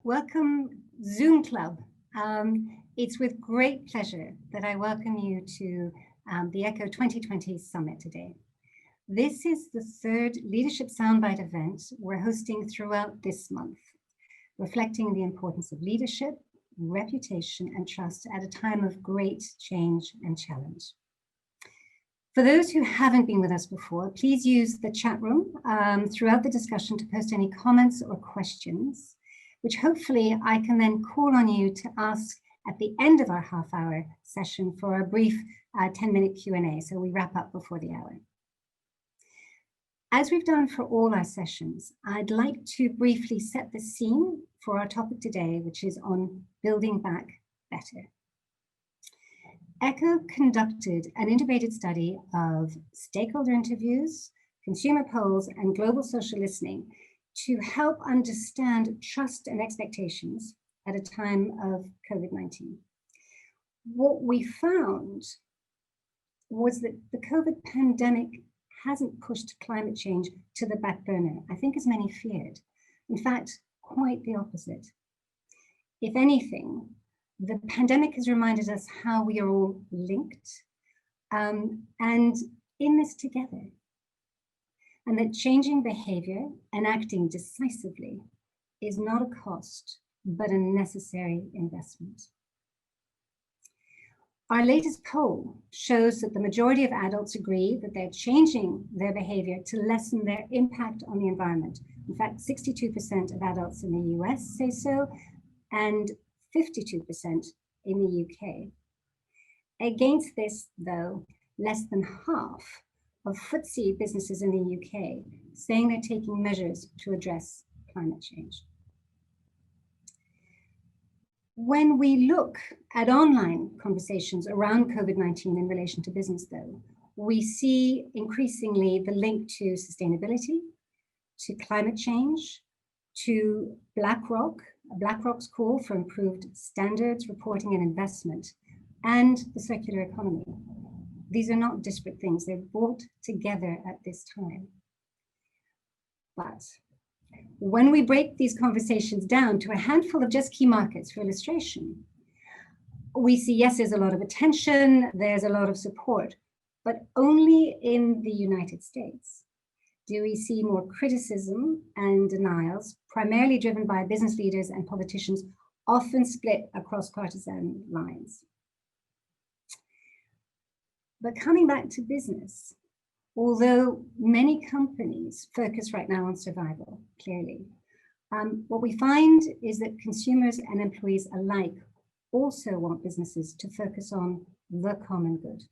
Welcome, Zoom Club. It's with great pleasure that I welcome you to the ECHO 2020 Summit today. This is the third Leadership Soundbite event we're hosting throughout this month, reflecting the importance of leadership, reputation, and trust at a time of great change and challenge. For those who haven't been with us before, please use the chat room throughout the discussion to post any comments or questions, which hopefully I can then call on you to ask at the end of our half-hour session for a brief 10-minute Q&A, so we wrap up before the hour. As we've done for all our sessions, I'd like to briefly set the scene for our topic today, which is on building back better. ECHO conducted an integrated study of stakeholder interviews, consumer polls, and global social listening to help understand trust and expectations at a time of COVID-19. What we found was that the COVID pandemic hasn't pushed climate change to the back burner, I think as many feared. In fact, quite the opposite. If anything, the pandemic has reminded us how we are all linked and in this together. And that changing behavior and acting decisively is not a cost, but a necessary investment. Our latest poll shows that the majority of adults agree that they're changing their behavior to lessen their impact on the environment. In fact, 62% of adults in the US say so, and 52% in the UK. Against this, though, less than half of FTSE businesses in the UK saying they're taking measures to address climate change. When we look at online conversations around COVID-19 in relation to business, though, we see increasingly the link to sustainability, to climate change, to BlackRock's call for improved standards, reporting, and investment, and the circular economy. These are not disparate things, they're brought together at this time. But when we break these conversations down to a handful of just key markets for illustration, we see, yes, there's a lot of attention, there's a lot of support, but only in the United States do we see more criticism and denials, primarily driven by business leaders and politicians, often split across partisan lines. But coming back to business, although many companies focus right now on survival, clearly, what we find is that consumers and employees alike also want businesses to focus on the common good.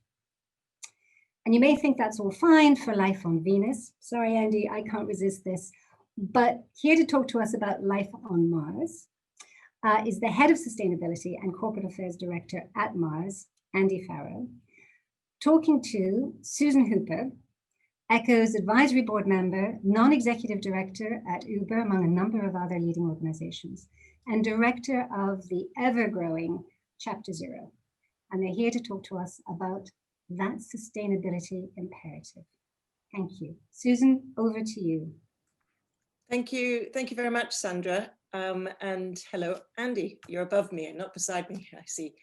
And you may think that's all fine for life on Venus. Sorry, Andy, I can't resist this. But here to talk to us about life on Mars is the head of sustainability and corporate affairs director at Mars, Andy Pharoah, talking to Susan Hooper, ECHO's advisory board member, non-executive director at Uber, among a number of other leading organizations, and director of the ever-growing Chapter Zero. And they're here to talk to us about that sustainability imperative. Thank you. Susan, over to you. Thank you. Thank you very much, Sandra. And hello, Andy, you're above me and not beside me, I see.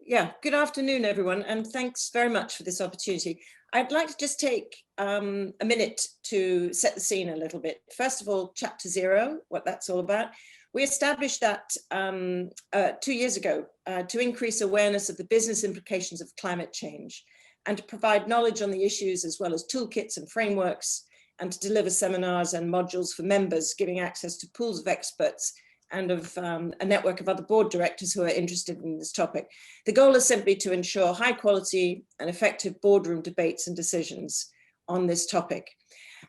Yeah, good afternoon, everyone, and thanks very much for this opportunity. I'd like to just take a minute to set the scene a little bit. First of all, Chapter Zero, what that's all about. We established that 2 years ago to increase awareness of the business implications of climate change and to provide knowledge on the issues as well as toolkits and frameworks, and to deliver seminars and modules for members, giving access to pools of experts and of a network of other board directors who are interested in this topic. The goal is simply to ensure high quality and effective boardroom debates and decisions on this topic.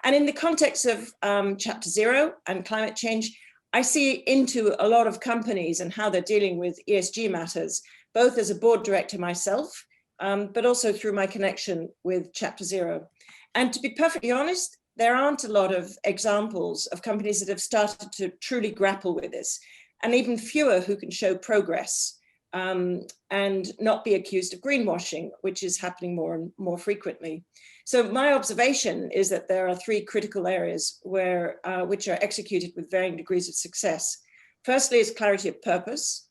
And in the context of Chapter Zero and climate change, I see into a lot of companies and how they're dealing with ESG matters, both as a board director myself, but also through my connection with Chapter Zero. And to be perfectly honest, there aren't a lot of examples of companies that have started to truly grapple with this, and even fewer who can show progress and not be accused of greenwashing, which is happening more and more frequently. So my observation is that there are three critical areas where, which are executed with varying degrees of success. Firstly is clarity of purpose.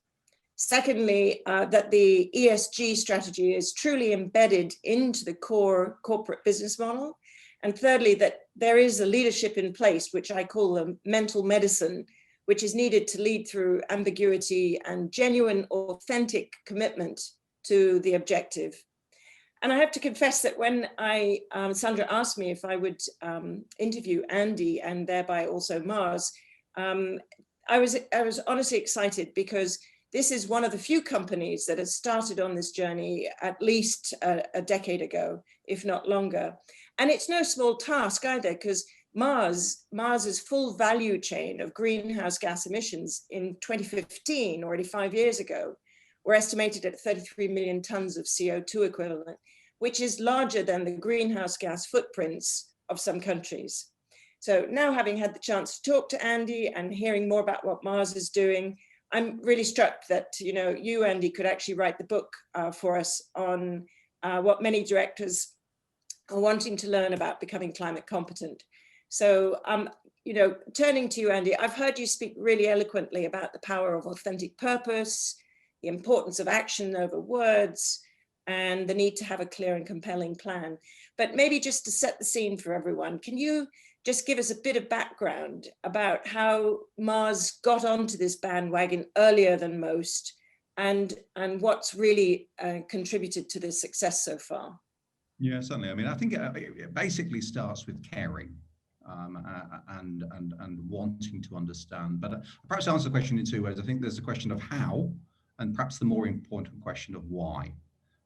Secondly, that the ESG strategy is truly embedded into the core corporate business model. And thirdly, that there is a leadership in place, which I call the mental medicine, which is needed to lead through ambiguity and genuine, authentic commitment to the objective. And I have to confess that when Sandra asked me if I would interview Andy and thereby also Mars, I was honestly excited, because this is one of the few companies that has started on this journey at least a decade ago, if not longer. And it's no small task either, because Mars's full value chain of greenhouse gas emissions in 2015, already 5 years ago, were estimated at 33 million tons of CO2 equivalent, which is larger than the greenhouse gas footprints of some countries. So now, having had the chance to talk to Andy and hearing more about what Mars is doing, I'm really struck that, you know, you, Andy, could actually write the book for us on what many directors are wanting to learn about becoming climate competent. So, you know, turning to you, Andy, I've heard you speak really eloquently about the power of authentic purpose, the importance of action over words, and the need to have a clear and compelling plan. But maybe just to set the scene for everyone, can you just give us a bit of background about how Mars got onto this bandwagon earlier than most, and what's really contributed to this success so far? Yeah, certainly. I mean, I think it basically starts with caring and wanting to understand. But perhaps I'll answer the question in two ways. I think there's a question of how, and perhaps the more important question of why.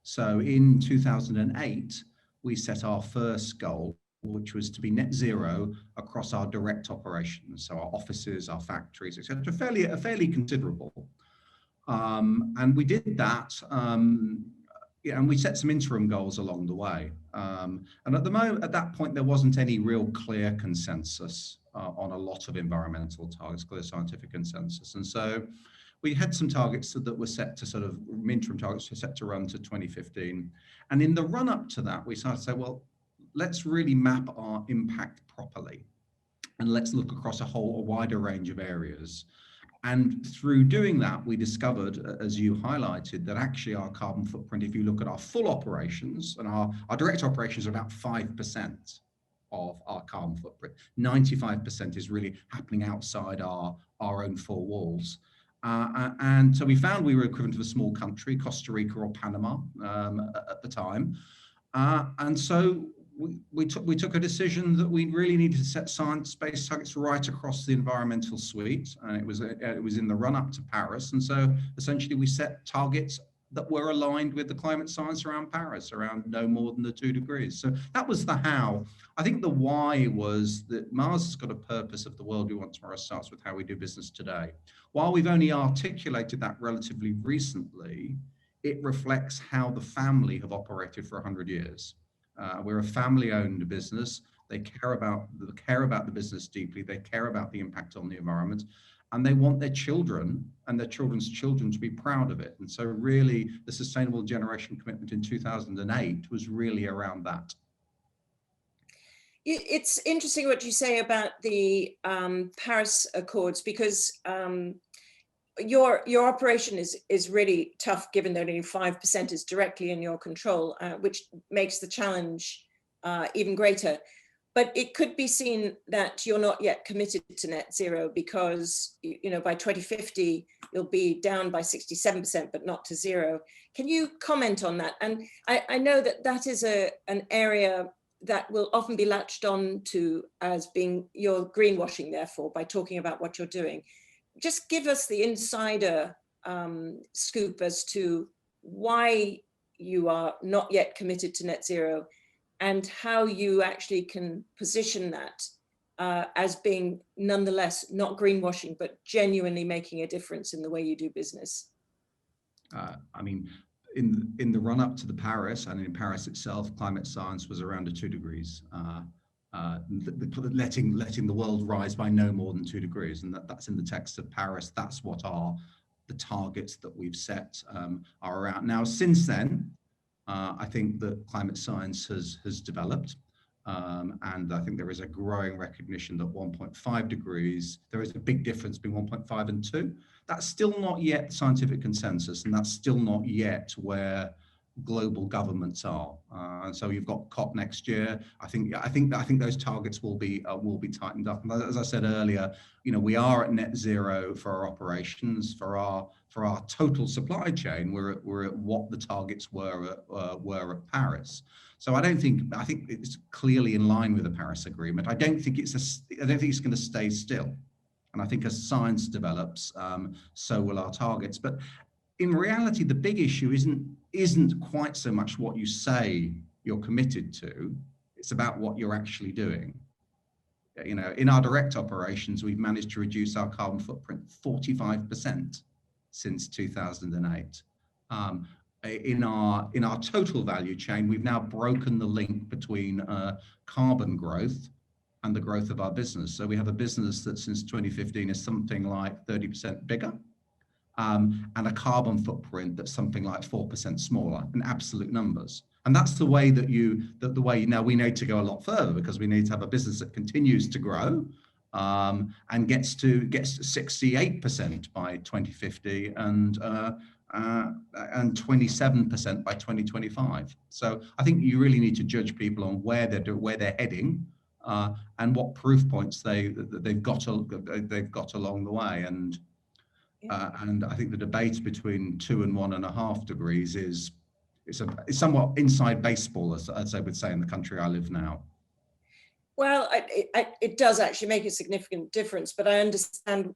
So in 2008, we set our first goal, which was to be net zero across our direct operations, so our offices, our factories, etc. Fairly considerable. And we did that. Yeah, and we set some interim goals along the way. And at that point, there wasn't any real clear consensus on a lot of environmental targets, clear scientific consensus. And so we had some targets that were set to sort of, interim targets were set to run to 2015. And in the run up to that, we started to say, well, let's really map our impact properly. And let's look across a wider range of areas. And through doing that, we discovered, as you highlighted, that actually our carbon footprint, if you look at our full operations, and our direct operations are about 5% of our carbon footprint. 95% is really happening outside our own four walls. And so we found we were equivalent to a small country, Costa Rica or Panama at the time. And so we took a decision that we really needed to set science-based targets right across the environmental suite, and it was in the run-up to Paris. And so essentially we set targets that were aligned with the climate science around Paris, around no more than the 2 degrees. So that was the how. I think the why was that Mars has got a purpose of the world we want tomorrow starts with how we do business today. While we've only articulated that relatively recently, it reflects how the family have operated for 100 years. We're a family-owned business. They care about the business deeply. They care about the impact on the environment, and they want their children and their children's children to be proud of it. And so really, the Sustainable Generation Commitment in 2008 was really around that. It's interesting what you say about the Paris Accords, because your operation is really tough, given that only 5% is directly in your control, which makes the challenge even greater. But it could be seen that you're not yet committed to net zero, because, you know, by 2050 you'll be down by 67%, but not to zero. Can you comment on that? And I know that is an area that will often be latched on to as being your greenwashing, therefore, by talking about what you're doing. Just give us the insider scoop as to why you are not yet committed to net zero, and how you actually can position that as being nonetheless not greenwashing, but genuinely making a difference in the way you do business. I mean, in the run up to the Paris, and in Paris itself, climate science was around 2 degrees. Letting the world rise by no more than 2 degrees, and that's in the text of Paris. That's what the targets that we've set are around. Now, since then, I think that climate science has developed. And I think there is a growing recognition that 1.5 degrees, there is a big difference between 1.5 and 2. That's still not yet scientific consensus, and that's still not yet where global governments are. And so you've got COP next year. I think those targets will be tightened up. And as I said earlier, we are at net zero for our operations, for our total supply chain. We're at what the targets were at Paris. So I think it's clearly in line with the Paris Agreement. I don't think it's going to stay still. And I think as science develops, so will our targets. But in reality, the big issue isn't quite so much what you say you're committed to. It's about what you're actually doing. In our direct operations, we've managed to reduce our carbon footprint 45% since 2008. In our total value chain, we've now broken the link between carbon growth and the growth of our business. So we have a business that since 2015 is something like 30% bigger, and a carbon footprint that's something like 4% smaller in absolute numbers. And that's the way now we need to go a lot further, because we need to have a business that continues to grow and gets to 68% by 2050 and 27% by 2025. So I think you really need to judge people on where they're heading and what proof points they've got along the way. And I think the debate between 2 and 1.5 degrees is somewhat inside baseball, as I would say in the country I live now. Well, it does actually make a significant difference, but I understand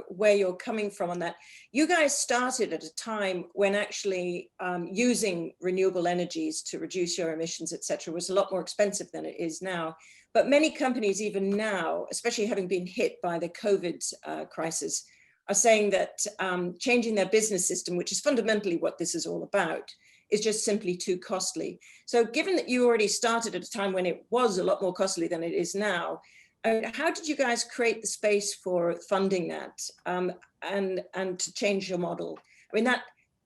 where you're coming from on that. You guys started at a time when actually using renewable energies to reduce your emissions, et cetera, was a lot more expensive than it is now. But many companies, even now, especially having been hit by the COVID crisis, are saying that changing their business system, which is fundamentally what this is all about, is just simply too costly. So given that you already started at a time when it was a lot more costly than it is now, how did you guys create the space for funding that and to change your model? I mean,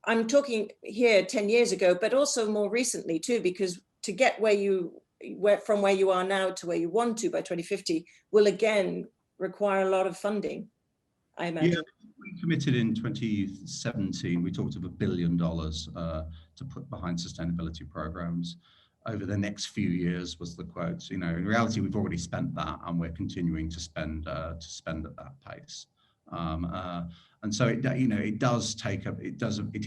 I'm talking here 10 years ago, but also more recently too, because to get from where you are now to where you want to by 2050 will again require a lot of funding, I imagine. Yeah, we committed in 2017, we talked of $1 billion to put behind sustainability programs over the next few years was the quote. In reality, we've already spent that and we're continuing to spend at that pace. And so it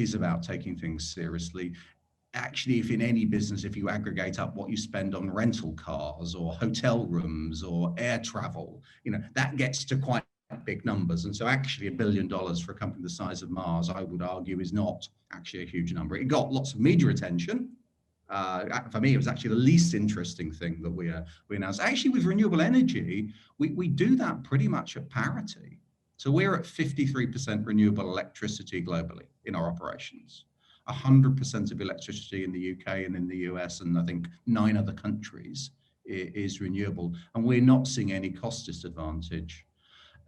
is about taking things seriously. Actually, if in any business, if you aggregate up what you spend on rental cars or hotel rooms or air travel, that gets to quite big numbers. And so actually $1 billion for a company the size of Mars, I would argue, is not actually a huge number. It got lots of media attention. For me, it was actually the least interesting thing that we announced. Actually, with renewable energy, we do that pretty much at parity. So we're at 53% renewable electricity globally in our operations. 100% of electricity in the UK and in the US, and I think 9 other countries, is renewable. And we're not seeing any cost disadvantage.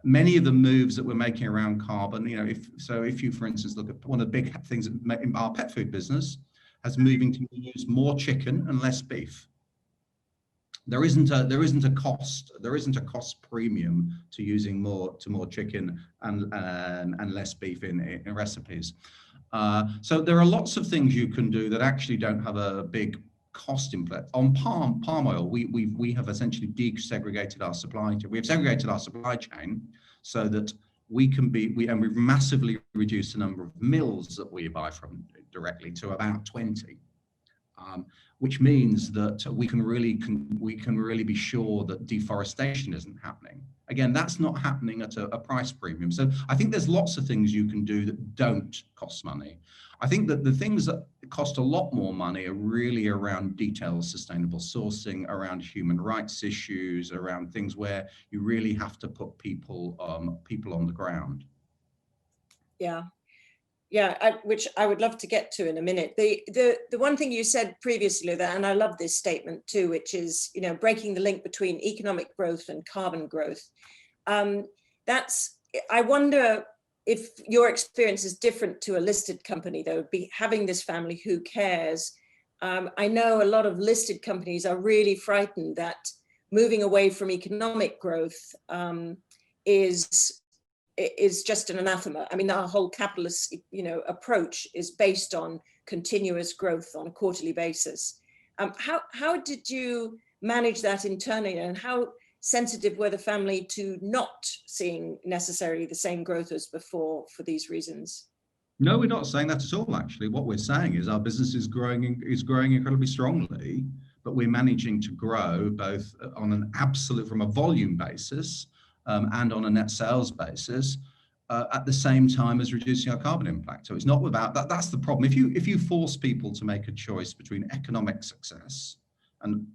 Many of the moves that we're making around carbon, if you, for instance, look at one of the big things in our pet food business, has moving to use more chicken and less beef. There isn't a cost premium to using more chicken and less beef in recipes. So there are lots of things you can do that actually don't have a big cost input. On palm oil, we have essentially desegregated our supply chain. We have segregated our supply chain so that we've massively reduced the number of mills that we buy from directly to about 20, which means that we can really be sure that deforestation isn't happening. Again, that's not happening at a price premium. So I think there's lots of things you can do that don't cost money. I think that the things that cost a lot more money are really around detailed sustainable sourcing, around human rights issues, around things where you really have to put people on the ground. Yeah, which I would love to get to in a minute. The one thing you said previously, and I love this statement too, which is breaking the link between economic growth and carbon growth. I wonder if your experience is different to a listed company that would be having this family who cares I know a lot of listed companies are really frightened that moving away from economic growth is just an anathema. I mean, our whole capitalist, approach is based on continuous growth on a quarterly basis. How did you manage that internally, and how sensitive were the family to not seeing necessarily the same growth as before for these reasons? No, we're not saying that at all, actually. What we're saying is our business is growing incredibly strongly, but we're managing to grow both on an absolute, from a volume basis, and on a net sales basis, at the same time as reducing our carbon impact. So it's not without that. That's the problem. If you force people to make a choice between economic success and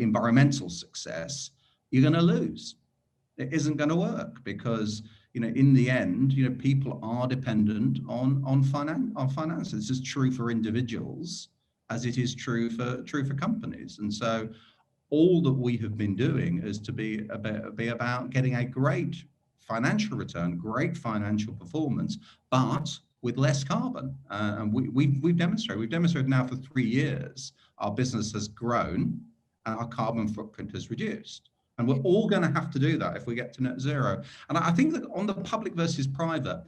environmental success, you're going to lose. It isn't going to work, because in the end, people are dependent on finance. This is true for individuals as it is true for companies. And so all that we have been doing is to be about getting a great financial return, great financial performance, but with less carbon. And we've demonstrated now for 3 years, our business has grown and our carbon footprint has reduced. And we're all going to have to do that if we get to net zero. And I think that on the public versus private,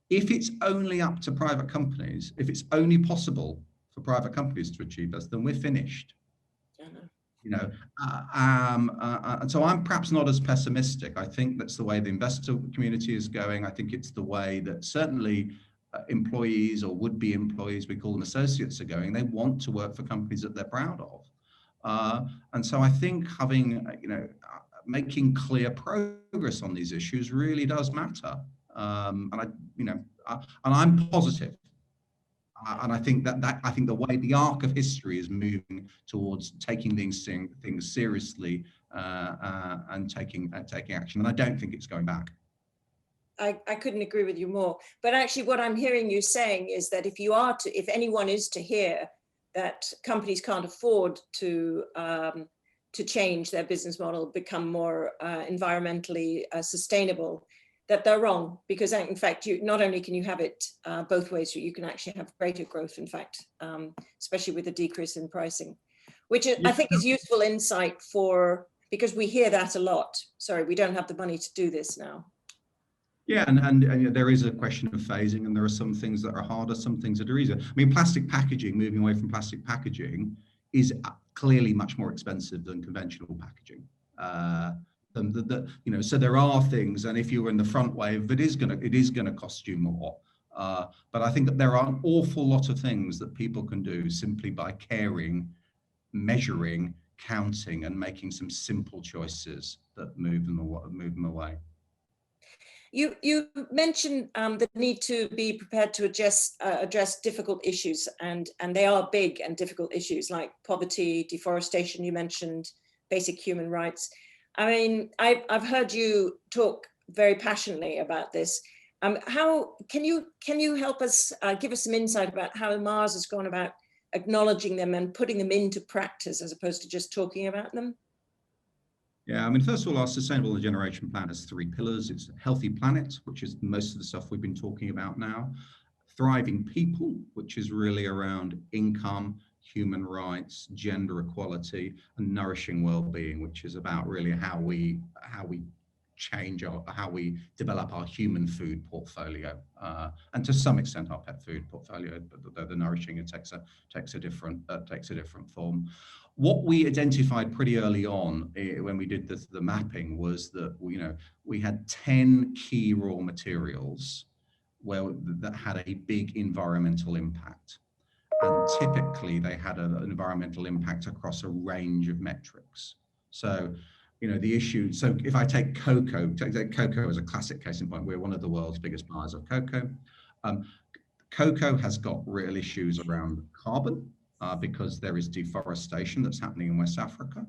if it's only up to private companies, if it's only possible for private companies to achieve this, then we're finished. And so I'm perhaps not as pessimistic. I think that's the way the investor community is going. I think it's the way that certainly employees or would-be employees, we call them associates, are going. They want to work for companies that they're proud of. And so I think having, making clear progress on these issues really does matter. And I'm positive. And I think I think the way the arc of history is moving towards taking things seriously and taking action. And I don't think it's going back. I couldn't agree with you more. But actually, what I'm hearing you saying is that if anyone is to hear that companies can't afford to change their business model, become more environmentally sustainable, that they're wrong, because in fact, not only can you have it both ways, you can actually have greater growth, in fact, especially with a decrease in pricing, which I think is useful insight because we hear that a lot. Sorry, we don't have the money to do this now. Yeah, and there is a question of phasing, and there are some things that are harder, some things that are easier. I mean, plastic packaging, moving away from plastic packaging is clearly much more expensive than conventional packaging. So there are things, and if you were in the front wave, it is going to cost you more. But I think that there are an awful lot of things that people can do simply by caring, measuring, counting, and making some simple choices that move them away. You mentioned the need to be prepared to address difficult issues, and they are big and difficult issues like poverty, deforestation. You mentioned basic human rights. I mean, I've heard you talk very passionately about this. How can you help us give us some insight about how Mars has gone about acknowledging them and putting them into practice as opposed to just talking about them? Yeah, I mean, first of all, our Sustainable Generation Plan has 3 pillars. It's a healthy planet, which is most of the stuff we've been talking about now. Thriving people, which is really around income, human rights, gender equality, and nourishing well-being, which is about really how we change how we develop our human food portfolio, and to some extent our pet food portfolio. But the nourishing, it takes a different form. What we identified pretty early on when we did the mapping was that we had 10 key raw materials that had a big environmental impact, and typically they had an environmental impact across a range of metrics. So the issue. So if I take cocoa as a classic case in point, we're one of the world's biggest buyers of cocoa. Cocoa has got real issues around carbon. Because there is deforestation that's happening in West Africa.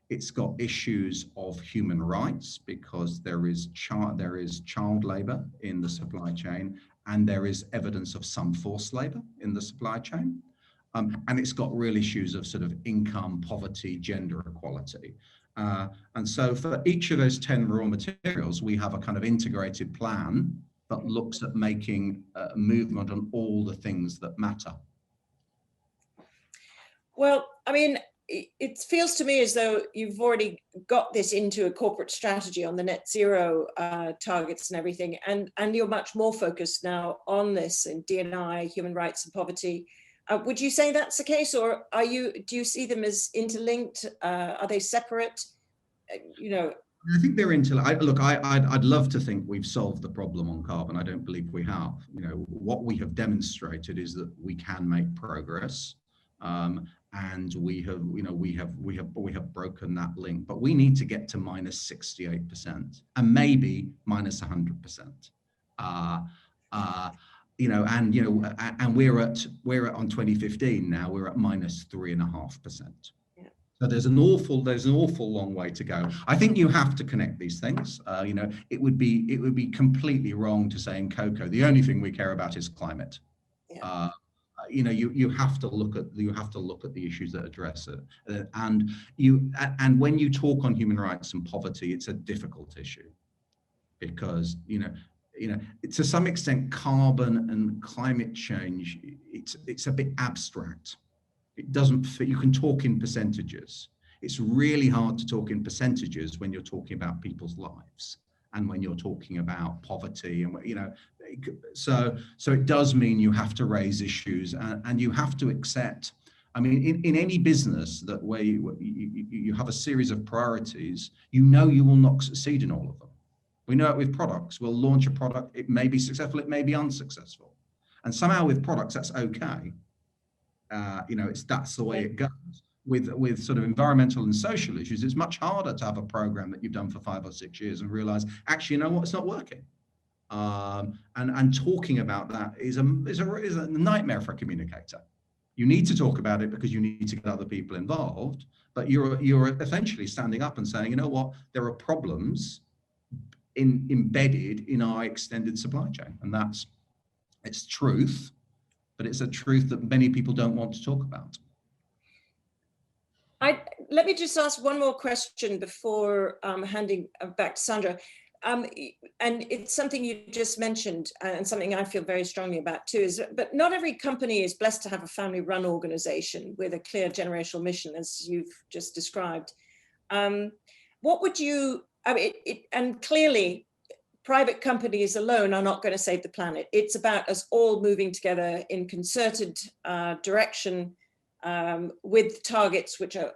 It's got issues of human rights because there is child labor in the supply chain, and there is evidence of some forced labor in the supply chain. And it's got real issues of sort of income, poverty, gender equality. And so for each of those 10 raw materials, we have a kind of integrated plan that looks at making movement on all the things that matter. Well, I mean, it feels to me as though you've already got this into a corporate strategy on the net zero targets and everything, and you're much more focused now on this in D&I, human rights and poverty. Would you say that's the case, or do you see them as interlinked? Are they separate? You know, I think they're look, I'd love to think we've solved the problem on carbon. I don't believe we have. You know, what we have demonstrated is that we can make progress. And we have broken that link, but we need to get to minus 68% and maybe minus 100%. And we're at on 2015 now. We're at minus 3.5%. So there's an awful long way to go. I think you have to connect these things. It would be completely wrong to say in cocoa the only thing we care about is climate. Yeah. You have to look at the issues that address it, and when you talk on human rights and poverty, it's a difficult issue because to some extent carbon and climate change, it's a bit abstract. It doesn't fit. You can talk in percentages. It's really hard to talk in percentages when you're talking about people's lives and when you're talking about poverty, and so it does mean you have to raise issues, and you have to accept. I mean, in any business that where you have a series of priorities, you will not succeed in all of them. We know it with products. We'll launch a product. It may be successful. It may be unsuccessful, and somehow with products that's okay. That's the way it goes. With sort of environmental and social issues, it's much harder to have a program that you've done for 5 or 6 years and realize, actually, you know what, it's not working. And talking about that is a nightmare for a communicator. You need to talk about it because you need to get other people involved, but you're essentially standing up and saying, you know what, there are problems embedded in our extended supply chain, and it's truth. But it's a truth that many people don't want to talk about. Let me just ask one more question before handing back to Sandra. And it's something you just mentioned, and something I feel very strongly about too, but not every company is blessed to have a family-run organization with a clear generational mission, as you've just described. What would you, and clearly, private companies alone are not going to save the planet. It's about us all moving together in concerted direction with targets which are,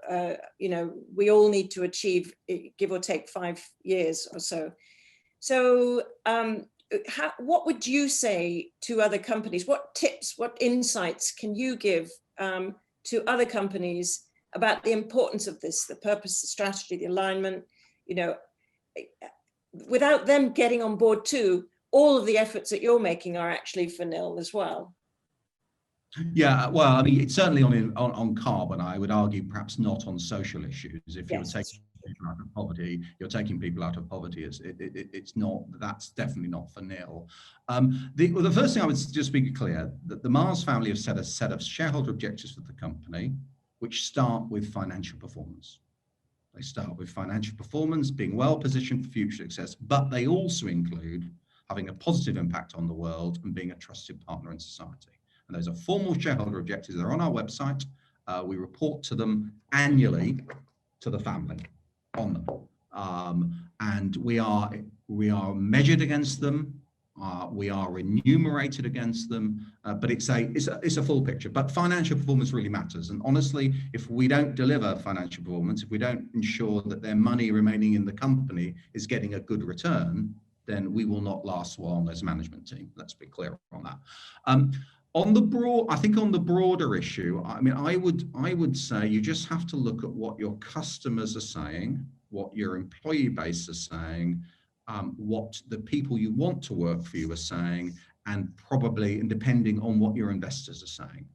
we all need to achieve, give or take 5 years or so. So what would you say to other companies? What tips, what insights can you give to other companies about the importance of this, the purpose, the strategy, the alignment, without them getting on board too? All of the efforts that you're making are actually for nil as well. Yeah, well, I mean, it's certainly on carbon. I would argue perhaps not on social issues. If you're taking people out of poverty, you're taking people out of poverty. It's not. That's definitely not for nil. The first thing I would just be clear that the Mars family have set a set of shareholder objectives for the company, which start with financial performance. They start with financial performance, being well positioned for future success, but they also include having a positive impact on the world and being a trusted partner in society. And those are formal shareholder objectives. They're on our website. We report to them annually to the family on them. And we are measured against them. We are remunerated against them, but it's a full picture. But financial performance really matters. And honestly, if we don't deliver financial performance, if we don't ensure that their money remaining in the company is getting a good return, then we will not last long as a management team. Let's be clear on that. On the broader issue, I mean, I would say you just have to look at what your customers are saying, what your employee base is saying, what the people you want to work for you are saying, and depending on what your investors are saying.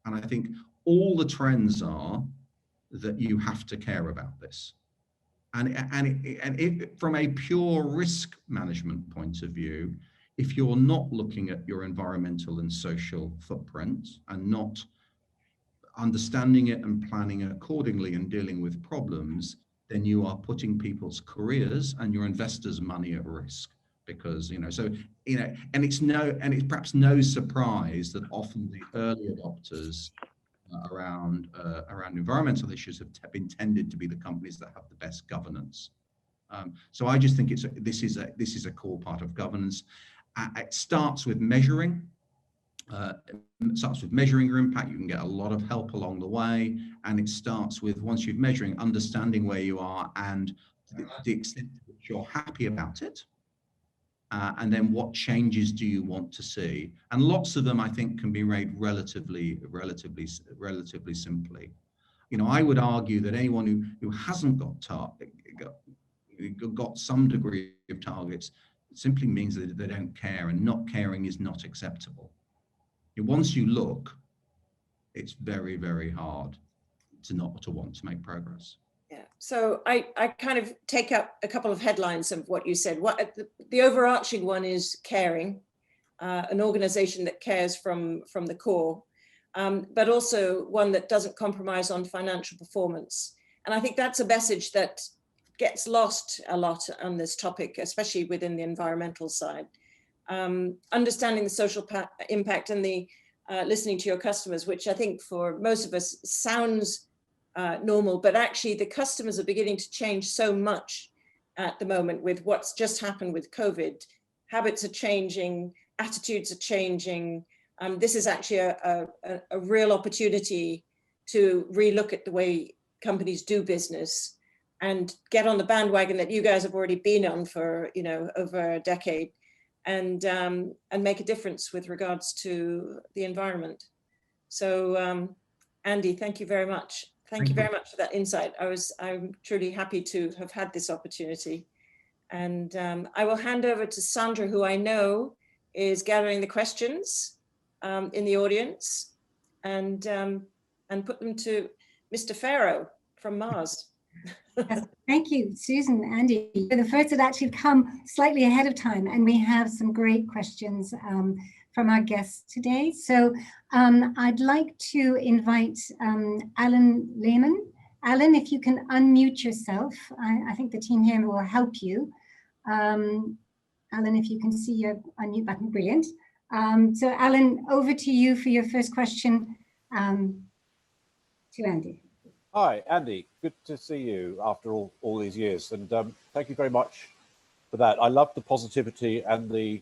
And I think all the trends are that you have to care about this. And from a pure risk management point of view, if you're not looking at your environmental and social footprint and not understanding it and planning accordingly and dealing with problems, then you are putting people's careers and your investors' money at risk. Because, and it's perhaps no surprise that often the early adopters around environmental issues have been tended to be the companies that have the best governance. So I just think this is a core part of governance. It starts with measuring. It starts with measuring your impact. You can get a lot of help along the way, and it starts with, once you've measuring, understanding where you are and the extent to which you're happy about it. And then what changes do you want to see? And lots of them, I think, can be made relatively simply. You know, I would argue that anyone who hasn't got some degree of targets, it simply means that they don't care, and not caring is not acceptable. Once you look, it's very, very hard to not to want to make progress. Yeah, so I kind of take up a couple of headlines of what you said. What the overarching one is caring, an organization that cares from the core, but also one that doesn't compromise on financial performance. And I think that's a message that gets lost a lot on this topic, especially within the environmental side. Understanding the social impact and the listening to your customers, which I think for most of us sounds normal, but actually the customers are beginning to change so much at the moment with what's just happened with COVID. Habits are changing, attitudes are changing. This is actually a real opportunity to relook at the way companies do business and get on the bandwagon that you guys have already been on for, you know, over a decade, and make a difference with regards to the environment. So Andy, thank you very much. Thank you very much for that insight. I'm truly happy to have had this opportunity. And I will hand over to Sandra, who I know is gathering the questions in the audience, and put them to Mr. Pharoah from Mars. Yes, thank you, Susan, Andy. You're the first that actually come slightly ahead of time, and we have some great questions from our guests today. So I'd like to invite Alan Lehman. Alan, if you can unmute yourself, I think the team here will help you. Alan, if you can see your unmute button, brilliant. So Alan, over to you for your first question to Andy. Hi, Andy. Good to see you after all these years, and thank you very much for that. I love the positivity and the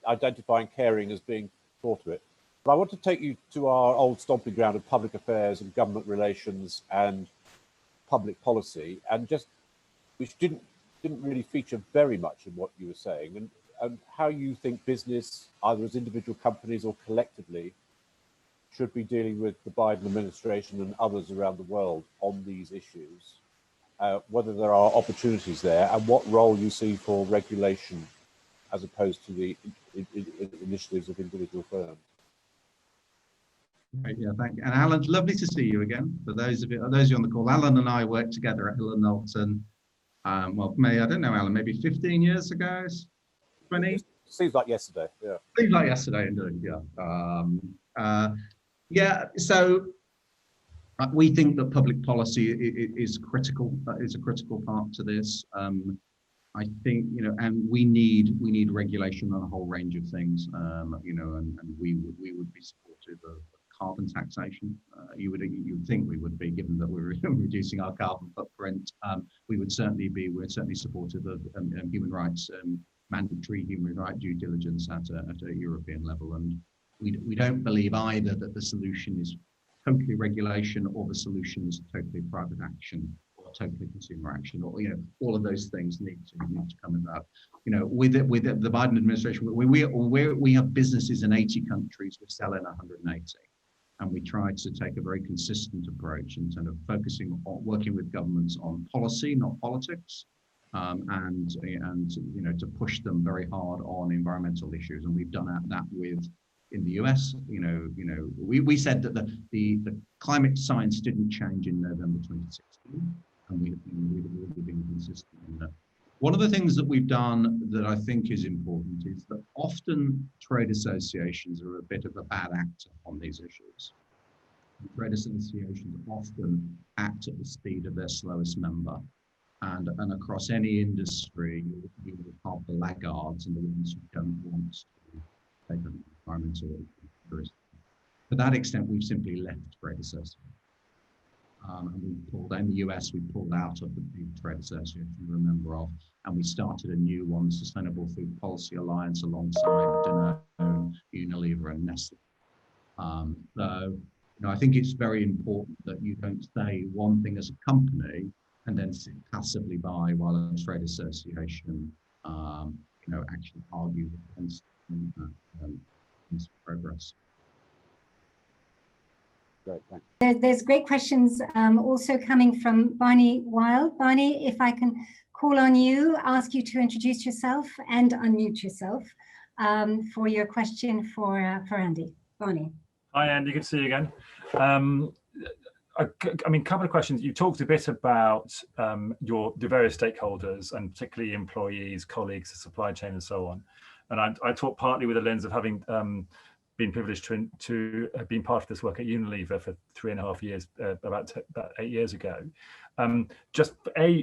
identifying caring as being core to it. But I want to take you to our old stomping ground of public affairs and government relations and public policy, and just which didn't really feature very much in what you were saying, and how you think business, either as individual companies or collectively, should be dealing with the Biden administration and others around the world on these issues, whether there are opportunities there, and what role you see for regulation as opposed to the initiatives of individual firms. Great, yeah, thank you. And Alan, lovely to see you again. For those of you on the call, Alan and I worked together at Hill & Knowlton. Well, I don't know, Alan, maybe 15 years ago, 20? Seems like yesterday, yeah. Seems like yesterday, indeed, yeah. Yeah, so we think that public policy is critical. Is a critical part to this. I think, you know, and we need regulation on a whole range of things. You know, and we would be supportive of carbon taxation. You would think we would be, given that we're reducing our carbon footprint. We're certainly supportive of human rights, mandatory human rights due diligence at a European level, and we don't believe either that the solution is totally regulation or the solution is totally private action or totally consumer action, or, you know, all of those things need to come about. You know, with the Biden administration, we have businesses in 80 countries, we sell in 180, and we try to take a very consistent approach in terms of focusing on working with governments on policy, not politics. And you know, to push them very hard on environmental issues, and we've done that with. In the US, you know, we said that the climate science didn't change in November 2016, and we've been consistent in that. One of the things that we've done that I think is important is that often trade associations are a bit of a bad actor on these issues. Trade associations often act at the speed of their slowest member, and across any industry, you will have the laggards and the ones who don't want to take an environmental risk. To that extent, we've simply left trade association. And we pulled, in the US, we pulled out of the big trade association you remember of, and we started a new one, Sustainable Food Policy Alliance, alongside Danone, Unilever, and Nestle. So, I think it's very important that you don't say one thing as a company and then sit passively by while a trade association, actually argues against progress. Great, thanks. There's great questions also coming from Barney Wild. Barney, if I can call on you, ask you to introduce yourself and unmute yourself for your question for Andy. Barney. Hi, Andy. Good to see you again. I mean, a couple of questions. You talked a bit about the various stakeholders, and particularly employees, colleagues, the supply chain, and so on. And I talk partly with a lens of having been privileged to have been part of this work at Unilever for 3.5 years, about 8 years ago. Just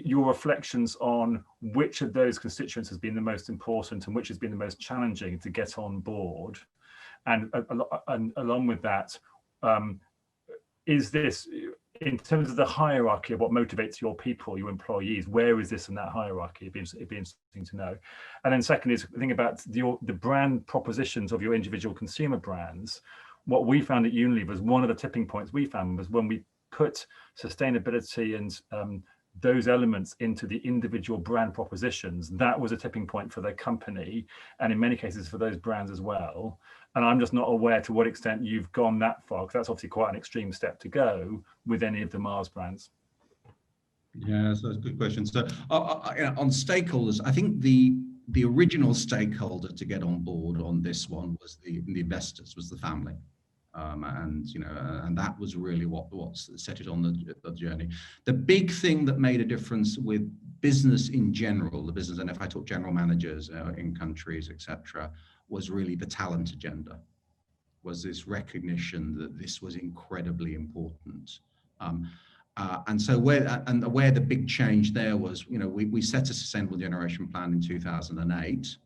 your reflections on which of those constituents has been the most important and which has been the most challenging to get on board, and along with that, is this, in terms of the hierarchy of what motivates your people, your employees, where is this in that hierarchy? It'd be interesting to know. And then second is think about the brand propositions of your individual consumer brands. What we found at Unilever was one of the tipping points we found was when we put sustainability and those elements into the individual brand propositions. That was a tipping point for the company, and in many cases for those brands as well. And I'm just not aware to what extent you've gone that far, because that's obviously quite an extreme step to go with any of the Mars brands. Yeah, so that's a good question. So on stakeholders, I think the original stakeholder to get on board on this one was the investors, was the family. And that was really what set it on the journey. The big thing that made a difference with business in general, the business, and if I talk general managers in countries, etc., was really the talent agenda, was this recognition that this was incredibly important. And so where the big change there was, we set a sustainable generation plan in 2008.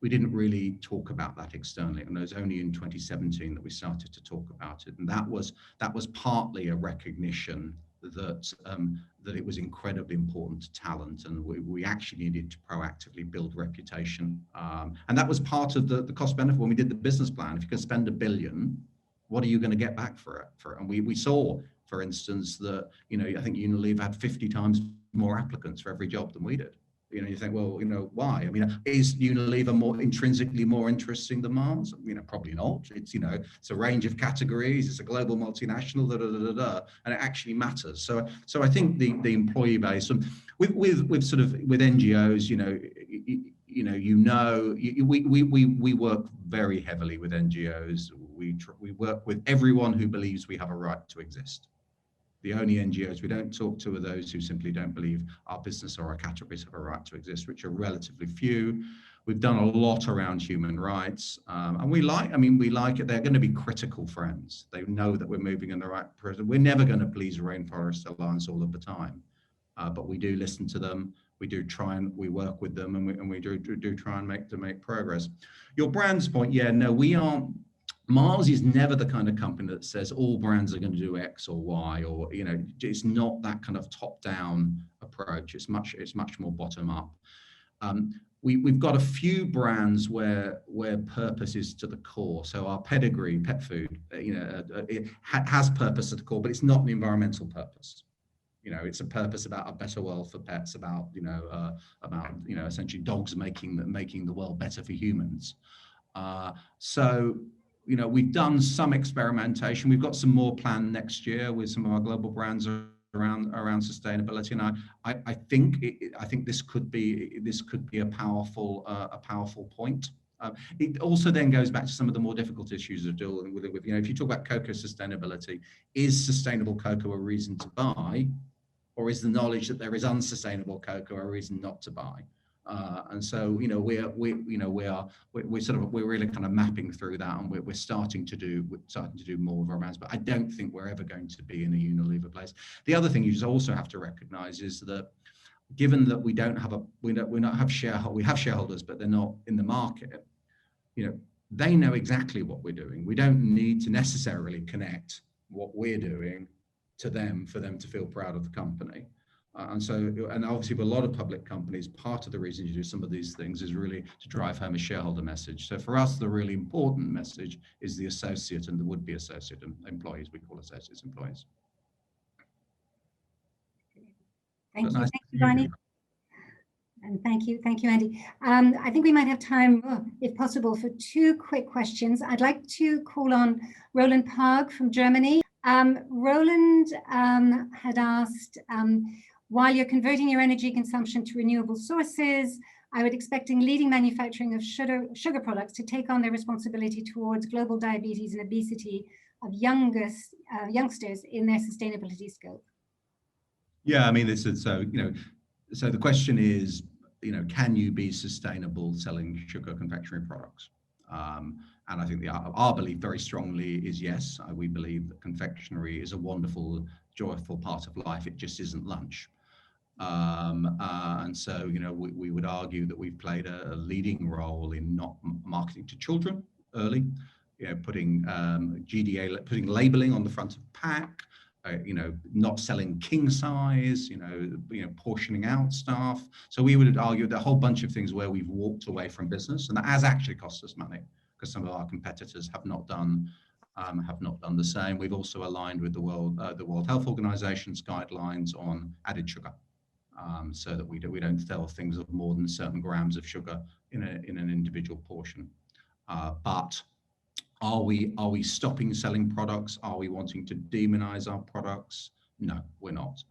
We didn't really talk about that externally, and it was only in 2017 that we started to talk about it. And that was partly a recognition that it was incredibly important to talent, and we actually needed to proactively build reputation. And that was part of the cost benefit when we did the business plan. If you can spend $1 billion, what are you going to get back for it? And we saw, for instance, that I think Unilever had 50 times more applicants for every job than we did. You think, well, why? I mean, is Unilever intrinsically more interesting than Mars? Probably not. It's, it's a range of categories. It's a global multinational, and it actually matters. So I think the employee base, and with NGOs, we work very heavily with NGOs. We work with everyone who believes we have a right to exist. The only NGOs we don't talk to are those who simply don't believe our business or our categories have a right to exist, which are relatively few. We've done a lot around human rights, and we like it. They're going to be critical friends. They know that we're moving in the right direction. We're never going to please Rainforest Alliance all of the time, but we do listen to them. We do try and we work with them, and we do try and make progress. Your brands point, we aren't. Mars is never the kind of company that says all brands are going to do X or Y, or it's not that kind of top-down approach. It's much more bottom-up. We've got a few brands where purpose is to the core. So our Pedigree pet food, it has purpose at the core, but it's not an environmental purpose. It's a purpose about a better world for pets, about essentially dogs making the world better for humans. We've done some experimentation. We've got some more planned next year with some of our global brands around sustainability, and I think this could be a powerful point. It also then goes back to some of the more difficult issues of dealing with. If you talk about cocoa sustainability, is sustainable cocoa a reason to buy, or is the knowledge that there is unsustainable cocoa a reason not to buy? And so we're really kind of mapping through that, and we're starting to do more of our brands. But I don't think we're ever going to be in a Unilever place. The other thing you just also have to recognise is that, given that we have shareholders, but they're not in the market. they know exactly what we're doing. We don't need to necessarily connect what we're doing to them for them to feel proud of the company. And obviously with a lot of public companies, part of the reason you do some of these things is really to drive home a shareholder message. So for us, the really important message is the associate and the would-be associate employees. We call associates employees. Thank you, Barney. And thank you, Andy. I think we might have time, if possible, for 2 quick questions. I'd like to call on Roland Parg from Germany. Roland had asked, while you're converting your energy consumption to renewable sources, I would expecting leading manufacturing of sugar products to take on their responsibility towards global diabetes and obesity of youngsters in their sustainability scope. Yeah, I mean, this is so, so the question is, can you be sustainable selling sugar confectionery products? And I think our belief very strongly is yes. We believe that confectionery is a wonderful, joyful part of life. It just isn't lunch. And so, we would argue that we've played a leading role in not marketing to children early, putting GDA, putting labeling on the front of pack, not selling king size, portioning out stuff. So we would argue that a whole bunch of things where we've walked away from business, and that has actually cost us money because some of our competitors have not done the same. We've also aligned with the World Health Organization's guidelines on added sugar, so that we don't sell things of more than certain grams of sugar in an individual portion. But are we stopping selling products? Are we wanting to demonize our products? No, we're not.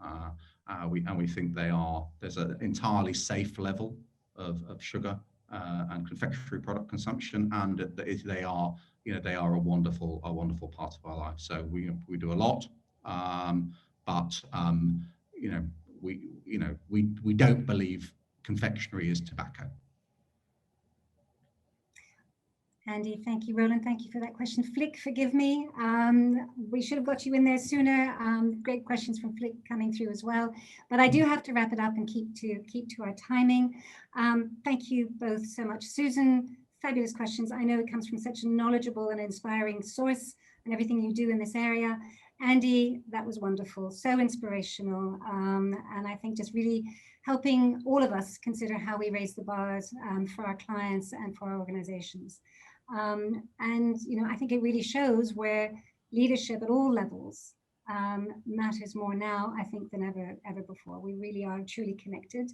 We think there's an entirely safe level of sugar and confectionery product consumption, and they are a wonderful part of our life. So we do a lot, but we don't believe confectionery is tobacco. Andy, thank you. Roland, thank you for that question. Flick, forgive me. We should have got you in there sooner. Great questions from Flick coming through as well. But I do have to wrap it up and keep to our timing. Thank you both so much. Susan, fabulous questions. I know it comes from such a knowledgeable and inspiring source and everything you do in this area. Andy, that was wonderful, so inspirational. And I think just really helping all of us consider how we raise the bars for our clients and for our organizations. And I think it really shows where leadership at all levels matters more now, I think, than ever before. We really are truly connected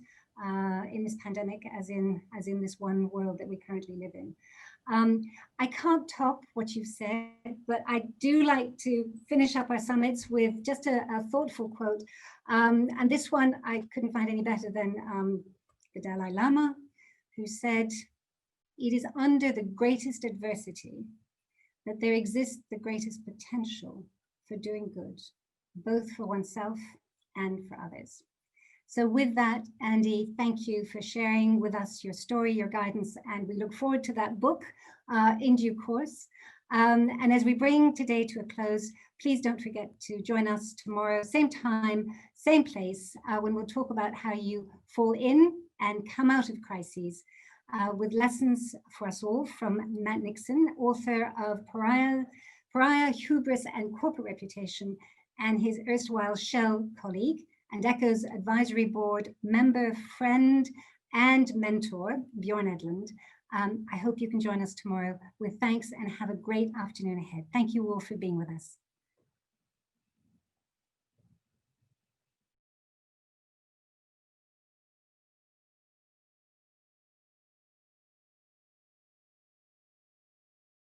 in this pandemic, as in this one world that we currently live in. I can't top what you've said, but I do like to finish up our summits with just a thoughtful quote. And this one I couldn't find any better than the Dalai Lama, who said, "It is under the greatest adversity that there exists the greatest potential for doing good, both for oneself and for others." So with that, Andy, thank you for sharing with us your story, your guidance, and we look forward to that book in due course. And as we bring today to a close, please don't forget to join us tomorrow, same time, same place, when we'll talk about how you fall in and come out of crises with lessons for us all from Matt Nixon, author of Pariah, Hubris and Corporate Reputation, and his erstwhile Shell colleague, and Echo's advisory board member, friend, and mentor, Bjorn Edlund. I hope you can join us tomorrow with thanks and have a great afternoon ahead. Thank you all for being with us.